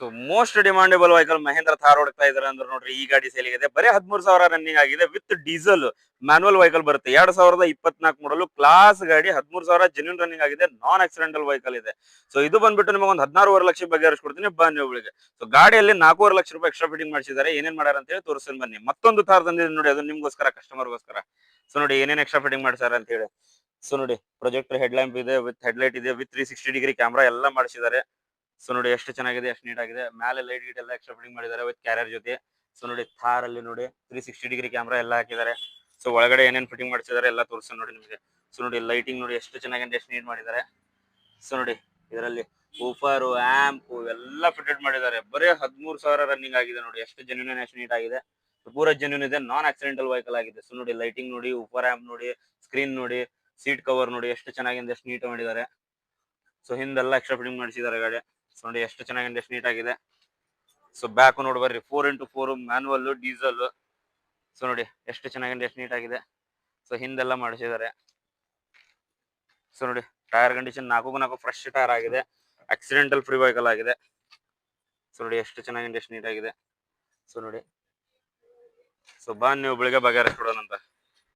So most demandable vehicle Mahindra Thar ಹೊಡ್ತಾ ಇದಾರೆ ಅಂದ್ರೆ ನೋಡ್ರಿ ಈ ಗಾಡಿ ಸೇಲ್ ಇದೆ. ಬರೀ 13,000 ರನ್ನಿಂಗ್ ಆಗಿದೆ ವಿತ್ ಡೀಸೆಲ್ ಮ್ಯಾನುವಲ್ ವೆಹಿಕಲ್ ಬರುತ್ತೆ. 2024 ಮಾಡಲು ಕ್ಲಾಸ್ ಗಾಡಿ 13,000 ಜೆನ್ಯೂನ್ ರನ್ನಿಂಗ್ ಆಗಿದೆ. ನಾನ್ ಆಕ್ಸಿಡೆಂಟಲ್ ವೆಹಿಕಲ್ ಇದೆ. ಸೊ ಇದು ಬಂದ್ಬಿಟ್ಟು ನಿಮಗೆ ಒಂದು 16.5 ಲಕ್ಷ ಬಗೆಹರಿಸ್ಕೊಡ್ತೀನಿ ಬನ್ನಿ ಒಬ್ಬಳಿಗೆ. ಸೊ ಗಾಡಿಯಲ್ಲಿ 4.5 ಲಕ್ಷ ರೂಪಾಯಿ ಎಕ್ಸ್ಟ್ರಾ ಫಿಟ್ಟಿಂಗ್ ಮಾಡಿಸಿದ್ದಾರೆ. ಏನೇನ್ ಮಾಡ್ಯಾರ ಅಂತ ಹೇಳಿ ತೋರಿಸ್ತೀನಿ ಬನ್ನಿ. ಮತ್ತೊಂದು ಥಾರ್ ತಂದಿದ್ದೀನಿ ನೋಡಿ, ಅದು ನಿಮ್ಗೋಸ್ಕರ ಕಸ್ಟಮರ್ಗೋಸ್ಕರ. ಸೊ ನೋಡಿ ಏನೇನ್ ಎಕ್ಸ್ಟ್ರಾ ಫಿಟ್ಟಿಂಗ್ ಮಾಡಿಸಾರ ಅಂತ ಹೇಳಿ. ಸೊ ನೋಡಿ ಪ್ರೊಜೆಕ್ಟರ್ ಹೆಡ್ ಲ್ಯಾಂಪ್ ಇದೆ, ವಿತ್ ಹೆಡ್ಲೈಟ್ ಇದೆ, ವಿತ್ 360 ಡಿಗ್ರಿ ಕ್ಯಾಮ್ರಾ ಎಲ್ಲ ಮಾಡಿಸಿದ್ದಾರೆ. ಸೊ ನೋಡಿ ಎಷ್ಟು ಚೆನ್ನಾಗಿದೆ, ಎಷ್ಟು ನೀಟ್ ಆಗಿದೆ. ಮೇಲೆ ಲೈಟ್ ಗೀಟ್ ಎಲ್ಲ ಎಕ್ಸ್ಟ್ರಾ ಫಿಟ್ಟಿಂಗ್ ಮಾಡಿದ್ದಾರೆ ವಿತ್ ಕ್ಯಾರಿಯರ್ ಜೊತೆ. ಸೊ ನೋಡಿ ಥಾರ್ ಅಲ್ಲಿ ನೋಡಿ 360 ಡಿಗ್ರಿ ಕ್ಯಾಮ್ರಾ ಎಲ್ಲ ಹಾಕಿದ್ದಾರೆ. ಸೊ ಒಳಗಡೆ ಏನೇನ್ ಫಿಟ್ಟಿಂಗ್ ಮಾಡಿಸಿದ್ದಾರೆ ಎಲ್ಲ ತೋರಿಸ್ತೀನಿ ನೋಡಿ ನಿಮಗೆ. ಸೊ ನೋಡಿ ಲೈಟಿಂಗ್ ನೋಡಿ ಎಷ್ಟು ಚೆನ್ನಾಗಿದೆ, ಎಷ್ಟು ನೀಟ್ ಮಾಡಿದ್ದಾರೆ. ಸೊ ನೋಡಿ ಇದರಲ್ಲಿ ಊಫರ್ ಆಂಪ್ ಎಲ್ಲ ಫಿಟೆಡ್ ಮಾಡಿದ್ದಾರೆ. ಬರೀ 13,000 ರನ್ನಿಂಗ್ ಆಗಿದೆ ನೋಡಿ. ಎಷ್ಟು ಜೆನ್ಯೂನ್ ಎಷ್ಟು ನೀಟ್ ಆಗಿದೆ, ಪೂರಾ ಜೆನ್ಯೂನ್ ಇದೆ. ನಾನ್ ಆಕ್ಸಿಡೆಂಟಲ್ ವೆಹಿಕಲ್ ಆಗಿದೆ. ಸೊ ನೋಡಿ ಲೈಟಿಂಗ್ ನೋಡಿ, ಊಫರ್ ಆಂಪ್ ನೋಡಿ, ಸ್ಕ್ರೀನ್ ನೋಡಿ, ಸೀಟ್ ಕವರ್ ನೋಡಿ ಎಷ್ಟು ಚೆನ್ನಾಗಿದೆ, ಎಷ್ಟು ನೀಟ್ ಮಾಡಿದ್ದಾರೆ. ಸೊ ಹಿಂದೆಲ್ಲ ಎಕ್ಸ್ಟ್ರಾ ಫಿಟ್ಟಿಂಗ್ ಮಾಡಿಸಿದ್ದಾರೆ ಗಾಡಿ. ಸೊ ನೋಡಿ ಎಷ್ಟು ಚೆನ್ನಾಗಿದೆ, ಎಷ್ಟು ನೀಟ್ ಆಗಿದೆ. ಸೊ ಬ್ಯಾಕ್ ನೋಡಿ ಬರ್ರಿ 4x4 ಮ್ಯಾನುವಲ್ ಡೀಸೆಲ್. ಸೊ ನೋಡಿ ಎಷ್ಟು ಚೆನ್ನಾಗಿದೆ, ಎಷ್ಟು ನೀಟ್ ಆಗಿದೆ. ಸೊ ಹಿಂದೆಲ್ಲ ಮಾಡಿಸಿದ್ದಾರೆ. ಸೊ ನೋಡಿ ಟೈರ್ ಕಂಡೀಷನ್ 4 ಫ್ರೆಶ್ ಟೈರ್ ಆಗಿದೆ. ಆಕ್ಸಿಡೆಂಟಲ್ ಫ್ರೀ ವೆಹಿಕಲ್ ಆಗಿದೆ. ಸೊ ನೋಡಿ ಎಷ್ಟು ಚೆನ್ನಾಗಿದೆ, ಎಷ್ಟು ನೀಟ್ ಆಗಿದೆ. ಸೊ ನೋಡಿ ಸೊ ಬನ್ನಿ ಒಬ್ಬಳಿಗೆ ಬಗೆಹರಿಸ್ಕೊಡೋಣಂತ.